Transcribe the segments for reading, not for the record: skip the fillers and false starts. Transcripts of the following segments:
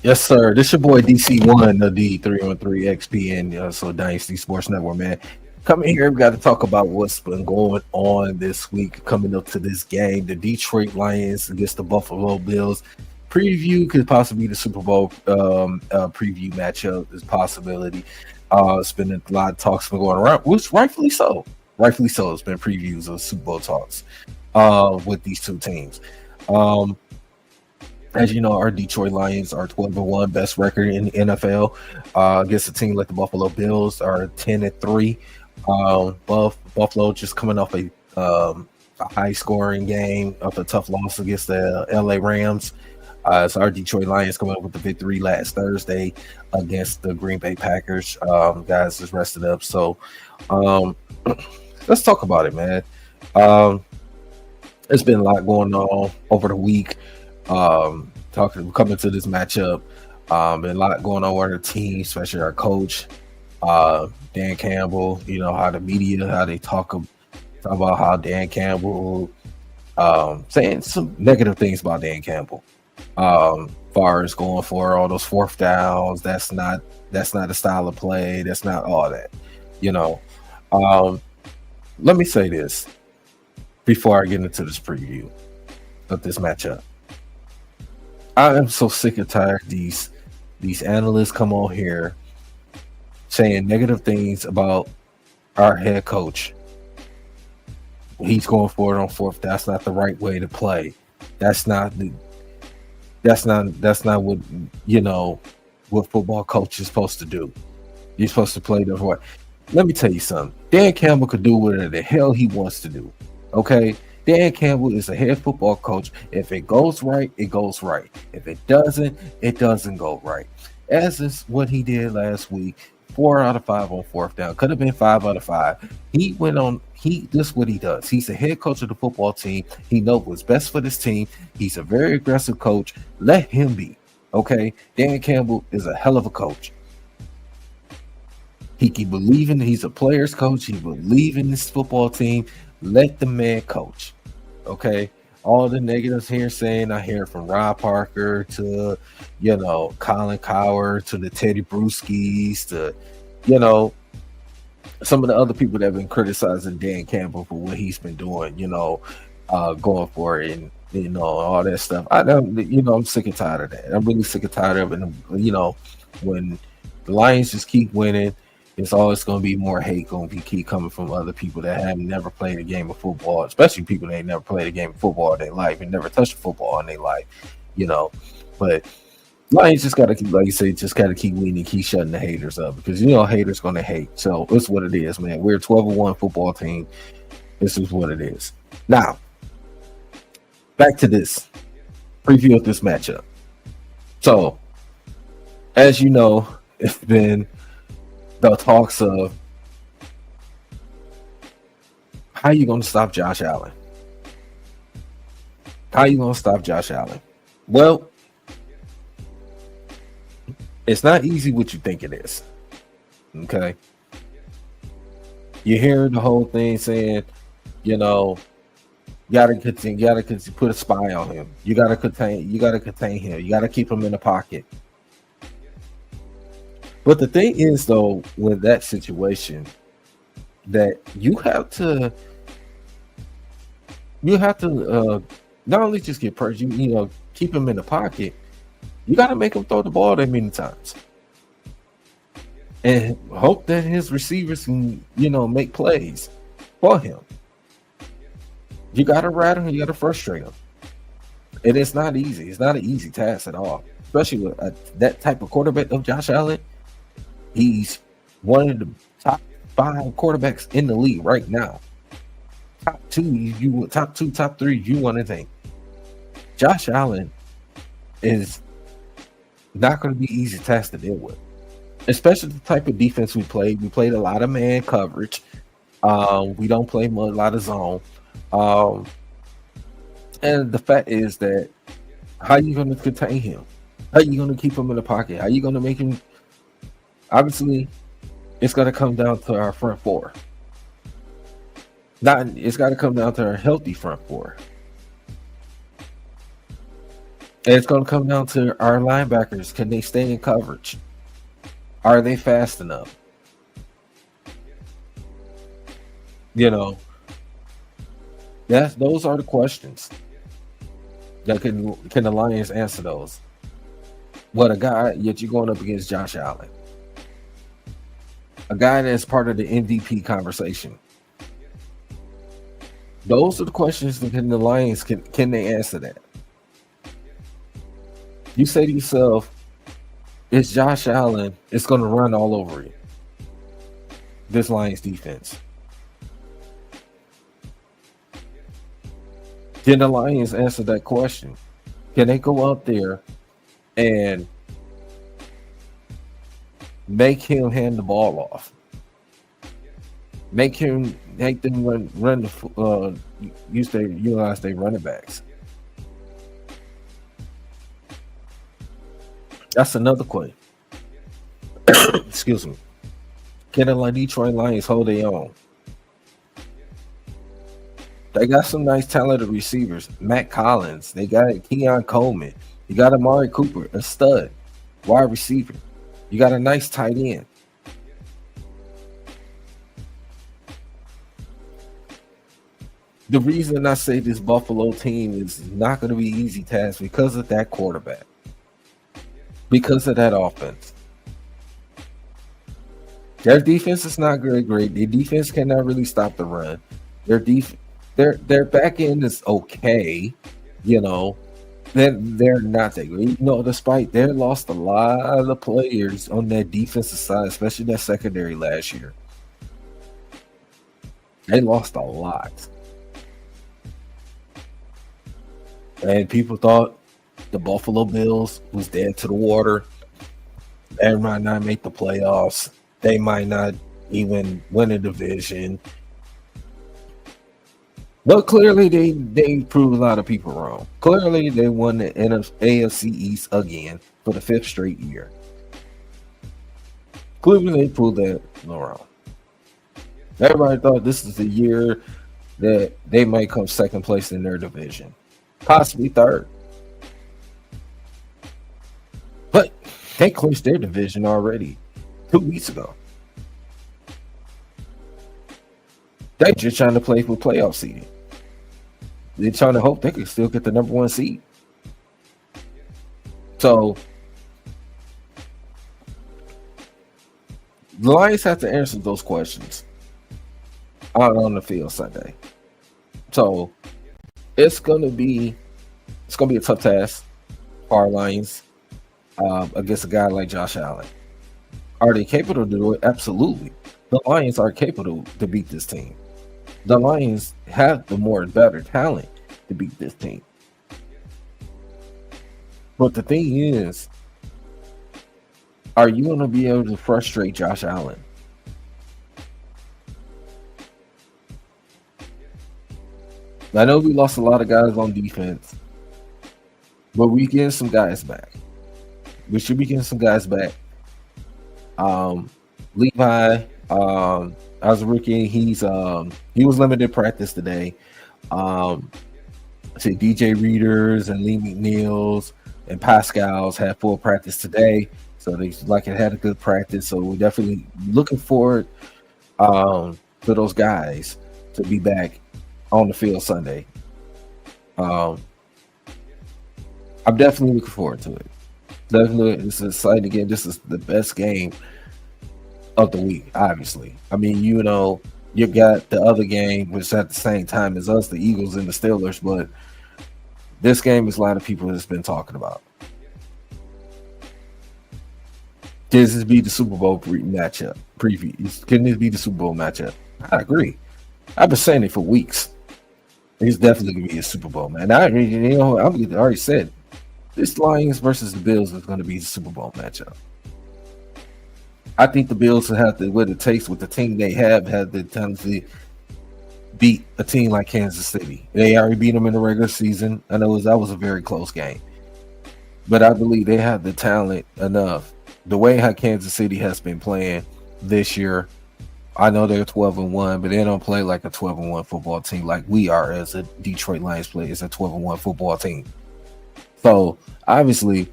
Yes, sir. This your boy DC1 of the 313XP and so Dynasty Sports Network, man. Coming here, we got to talk about what's been going on this week coming up to this game. The Detroit Lions against the Buffalo Bills. Preview could possibly be the Super Bowl preview matchup is possibility. It's been a lot of talks been going around, which rightfully so. Rightfully so. It's been previews of Super Bowl talks with these two teams. As you know, our Detroit Lions are 12-1, best record in the NFL. Against a team like the Buffalo Bills are 10-3. Buffalo just coming off a high-scoring game of a tough loss against the LA Rams. So our Detroit Lions coming up with the victory last Thursday against the Green Bay Packers. Guys is rested up. So let's talk about it, man. There's been a lot going on over the week. Coming to this matchup, been a lot going on with our team, especially our coach, Dan Campbell. You know how the media, how they talk about how Dan Campbell, saying some negative things about Dan Campbell. Far as going for all those fourth downs, that's not a style of play. That's not all that. You know, let me say this before I get into this preview of this matchup. I am so sick and tired of these analysts come on here saying negative things about our head coach. He's going for it on fourth. That's not the right way to play. That's not what what football coach is supposed to do. You're supposed to play the way. Let me tell you something. Dan Campbell could do whatever the hell he wants to do. Okay? Dan Campbell is a head football coach. If it goes right, it goes right. If it doesn't go right. As is what he did last week. 4 out of 5 on fourth down. Could have been 5 out of 5. This is what he does. He's the head coach of the football team. He knows what's best for this team. He's a very aggressive coach. Let him be. Okay? Dan Campbell is a hell of a coach. He keep believing he's a player's coach. He believes in this football team. Let the man coach. Okay, all the negatives here saying I hear from Rob Parker to Colin Cowherd to the Teddy Bruschi's to some of the other people that have been criticizing Dan Campbell for what he's been doing, going for it and all that stuff. I'm sick and tired of that. I'm really sick and tired of it. And, when the Lions just keep winning, it's always going to be more hate going to keep coming from other people that have never played a game of football, especially people that ain't never played a game of football in their life and never touched football in their life, But Lions just got to keep, like you say, just got to keep winning, keep shutting the haters up because haters going to hate. So it's what it is, man. We're a 12-1 football team. This is what it is. Now, back to this preview of this matchup. So, as you know, it's been the talks of how you going to stop Josh Allen. How you going to stop Josh Allen? Well, it's not easy what you think it is. Okay? You hear the whole thing saying, you gotta put a spy on him. You gotta contain him. You gotta keep him in the pocket. But the thing is, though, with that situation, that you have to not only just get purged, keep him in the pocket. You got to make him throw the ball that many times, and hope that his receivers can, make plays for him. You got to rattle him. You got to frustrate him, and it's not easy. It's not an easy task at all, especially with that type of quarterback of Josh Allen. He's one of the top 5 quarterbacks in the league right now. Top 2, top 3, you want to think. Josh Allen is not going to be easy task to deal with, especially the type of defense we played. We played a lot of man coverage. We don't play a lot of zone. And the fact is that how are you going to contain him? How are you going to keep him in the pocket? How are you going to make him? Obviously, it's going to come down to our front 4. It's got to come down to our healthy front 4. And it's going to come down to our linebackers. Can they stay in coverage? Are they fast enough? You know, those are the questions that can the Lions answer those. What a guy, yet you're going up against Josh Allen, a guy that's part of the MVP conversation. Those are the questions that can the Lions can they answer that? You say to yourself, it's Josh Allen, it's going to run all over you. This Lions defense. Can the Lions answer that question? Can they go out there and make him hand the ball off? Make them run the utilize their running backs. That's another question. Excuse me. Can the Detroit Lions hold their own? They got some nice talented receivers. Matt Collins. They got Keon Coleman. You got Amari Cooper, a stud wide receiver. You got a nice tight end. The reason I say this Buffalo team is not going to be easy task because of that quarterback, because of that offense. Their defense is not very great. Their defense cannot really stop the run. Their back end is okay, you know. They're not that great. You know, despite they lost a lot of the players on that defensive side, especially that secondary last year. They lost a lot. And people thought the Buffalo Bills was dead to the water. They might not make the playoffs. They might not even win a division. But clearly they proved a lot of people wrong. Clearly they won the AFC East again for the 5th straight year. Clearly they proved that wrong. Everybody thought this is the year that they might come second place in their division. Possibly third. But they clinched their division already 2 weeks ago. They're just trying to play for playoff seeding. They're trying to hope they can still get the number 1 seed. So the Lions have to answer those questions out on the field Sunday. So it's gonna be a tough task for our Lions against a guy like Josh Allen. Are they capable to do it? Absolutely. The Lions are capable to beat this team. The Lions have the better talent to beat this team. But the thing is, are you going to be able to frustrate Josh Allen? I know we lost a lot of guys on defense, but we getting some guys back. We should be getting some guys back. Levi, as a rookie, he was limited practice today. I see DJ Readers and Lee McNeils and Pascal's had full practice today, so they had a good practice. So we're definitely looking forward for those guys to be back on the field Sunday. I'm definitely looking forward to it. Definitely, this is exciting game. This is the best game of the week, obviously. I mean, you know, you got the other game, which at the same time as us, the Eagles and the Steelers, but this game is a lot of people that's been talking about. Can this be the Super Bowl matchup? Preview. Can this be the Super Bowl matchup? I agree. I've been saying it for weeks. It's definitely gonna be a Super Bowl, man. I already said this Lions versus the Bills is going to be the Super Bowl matchup. I think the Bills will have what it takes with the team they have the tendency to beat a team like Kansas City. They already beat them in the regular season. I know that was a very close game, but I believe they have the talent enough. The way how Kansas City has been playing this year, I know they're 12-1, but they don't play like a 12-1 football team like we are as a Detroit Lions play as a 12-1 football team. So obviously,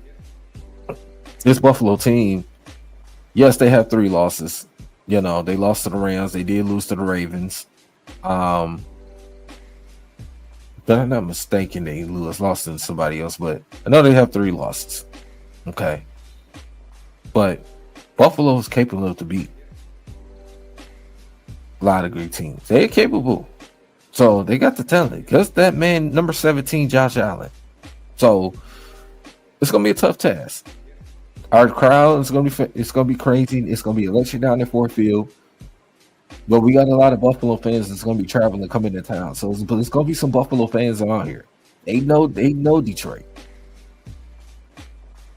this Buffalo team, yes, they have 3 losses. They lost to the Rams. They did lose to the Ravens. Um, if I'm not mistaken, they lost to somebody else, but I know they have 3 losses. Okay, but Buffalo is capable to beat a lot of great teams. They're capable, so they got the talent. Because that man, number 17, Josh Allen. So it's gonna be a tough task. Our crowd is gonna be crazy. It's gonna be electric down in Ford Field. But we got a lot of Buffalo fans that's gonna be traveling coming to town. So it's gonna be some Buffalo fans around here. They know Detroit.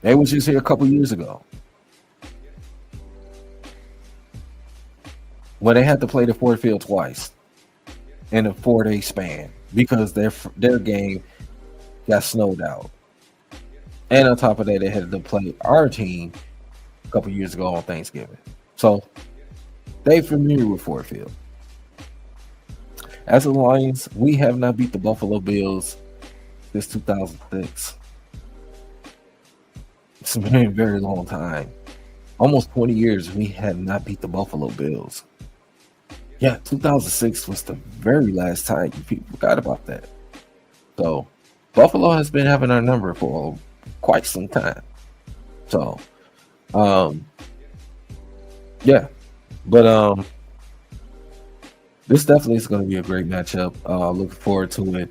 They was just here a couple years ago when they had to play the Ford Field twice in a 4-day span because their game got snowed out. And on top of that, they had to play our team a couple years ago on Thanksgiving. So they familiar with Ford Field. As the Lions, we have not beat the Buffalo Bills since 2006. It's been a very long time. Almost 20 years we had not beat the Buffalo Bills. Yeah, 2006 was the very last time. People forgot about that. So Buffalo has been having our number for quite some time. So, yeah, but this definitely is going to be a great matchup. Looking forward to it.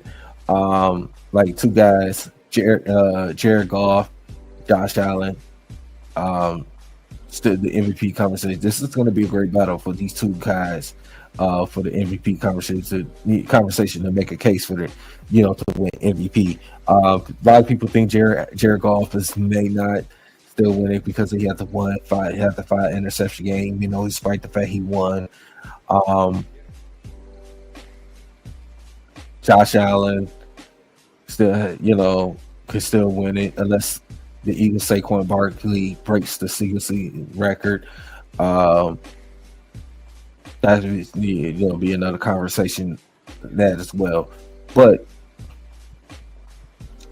Like two guys, Jared Goff, Josh Allen, still the MVP conversation. This is going to be a great battle for these two guys. For the MVP conversation to make a case for the, to win MVP. A lot of people think Jared Goff may not still win it because he had the 5 interception game. Despite the fact he won. Josh Allen still, could still win it unless the Eagles Saquon Barkley breaks the CDC record. That be another conversation that as well. But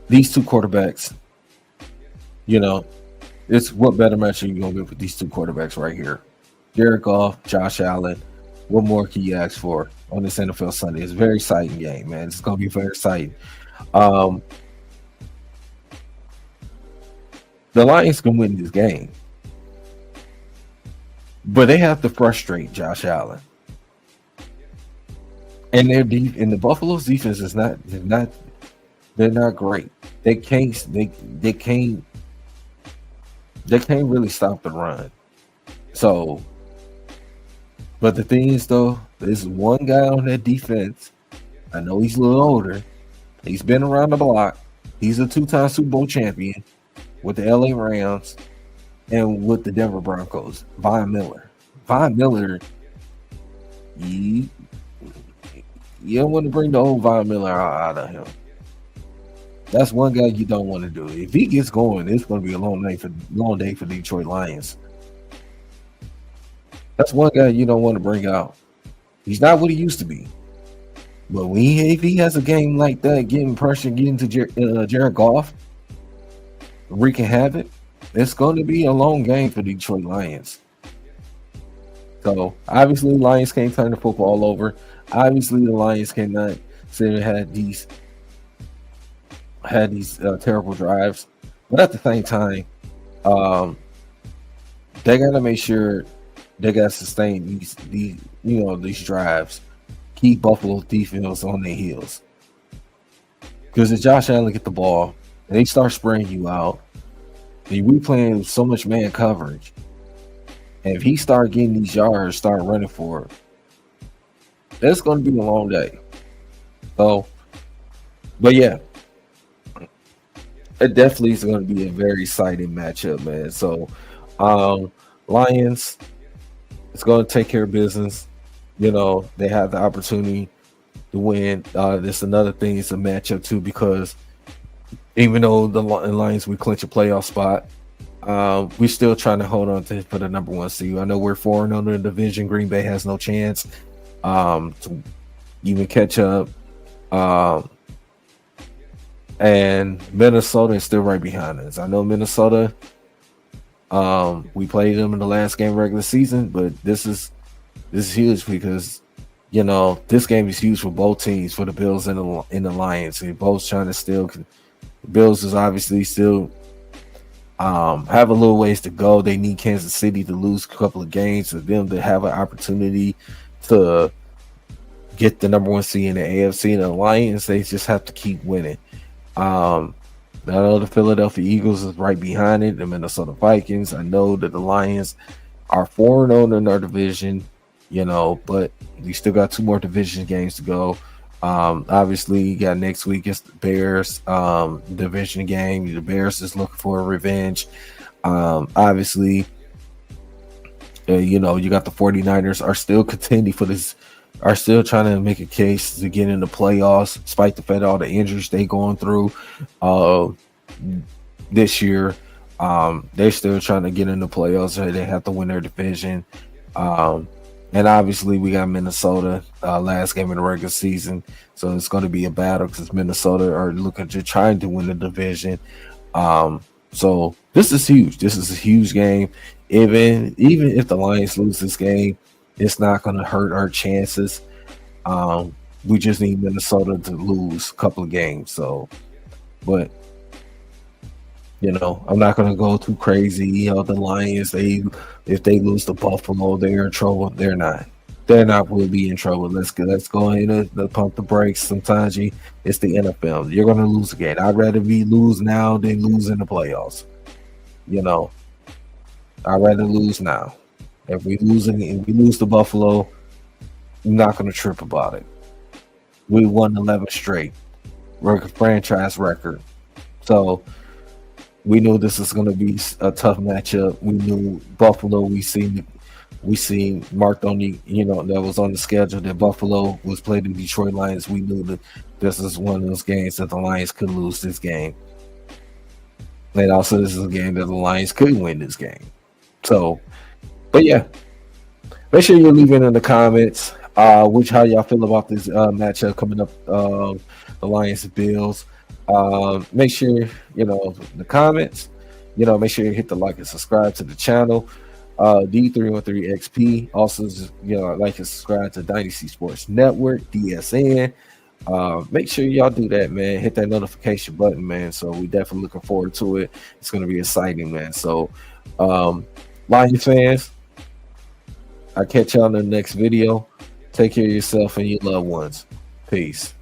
these two quarterbacks, it's what better match are you gonna get with these two quarterbacks right here? Jared Goff, Josh Allen. What more can you ask for on this NFL Sunday? It's a very exciting game, man. It's gonna be very exciting. The Lions can win this game, but they have to frustrate Josh Allen. And the Buffalo's defense is they're not great. They can't really stop the run. So, but the thing is though, there's one guy on that defense. I know he's a little older. He's been around the block. He's a 2-time Super Bowl champion with the LA Rams and with the Denver Broncos, Von Miller. Von Miller, you don't want to bring the old Von Miller out of him. That's one guy you don't want to do. If he gets going, it's going to be a long day for Detroit Lions. That's one guy you don't want to bring out. He's not what he used to be. But if he has a game like that, getting pressure, getting to Jared Goff, wreaking havoc, it's going to be a long game for Detroit Lions. So obviously, Lions can't turn the football over. Obviously, the Lions cannot sit and have these terrible drives, but at the same time, they got to make sure they got to sustain these drives, keep Buffalo's defense on their heels. Because if Josh Allen get the ball and they start spraying you out, and we playing so much man coverage, and if he start getting these yards, start running for it, it's going to be a long day. So, but yeah, it definitely is going to be a very exciting matchup, man. So, Lions, it's going to take care of business. They have the opportunity to win. This another thing is a matchup too, because even though the Lions we clinch a playoff spot, we're still trying to hold on for the number 1 seed. I know we're 4-0 in the division. Green Bay has no chance to even catch up. and Minnesota is still right behind us. I know Minnesota. We played them in the last game of regular season, but this is huge because this game is huge for both teams, for the Bills and the Lions. They're both trying to still. Bills is obviously still have a little ways to go. They need Kansas City to lose a couple of games for them to have an opportunity to get the number one seed in the AFC. And the Lions, they just have to keep winning. I know the Philadelphia Eagles is right behind it, the Minnesota Vikings. I know that the Lions are 4-0 in their division, but we still got 2 more division games to go. Obviously, you got next week it's the Bears division game. The Bears is looking for a revenge. Obviously, you got the 49ers are still contending for this, are still trying to make a case to get in the playoffs, despite the fact all the injuries they going through this year. They're still trying to get in the playoffs. They have to win their division. And obviously, we got Minnesota last game in the regular season, so it's going to be a battle because Minnesota are looking to trying to win the division. So this is huge. This is a huge game. Even if the Lions lose this game, it's not going to hurt our chances. We just need Minnesota to lose a couple of games. So, but I'm not going to go too crazy. The Lions, if they lose to Buffalo, they're in trouble. They're not. They're not. Will be in trouble. Let's go ahead and pump the brakes. Sometimes it's the NFL. You're going to lose again. I'd rather lose now than lose in the playoffs. I'd rather lose now. If we lose to Buffalo, I'm not going to trip about it. We won 11 straight. We're a franchise record. So we knew this was going to be a tough matchup. We knew Buffalo. We seen marked on the that was on the schedule that Buffalo was playing the Detroit Lions. We knew that this is one of those games that the Lions could lose this game, and also this is a game that the Lions could win this game. So, but yeah, make sure you leave it in the comments how y'all feel about this matchup coming up. The Lions and Bills. Make sure the comments. Make sure you hit the like and subscribe to the channel. D313XP. Also, like and subscribe to Dynasty Sports Network, DSN. Make sure y'all do that, man. Hit that notification button, man. So we definitely looking forward to it. It's gonna be exciting, man. So, Lions fans, I'll catch y'all in the next video. Take care of yourself and your loved ones. Peace.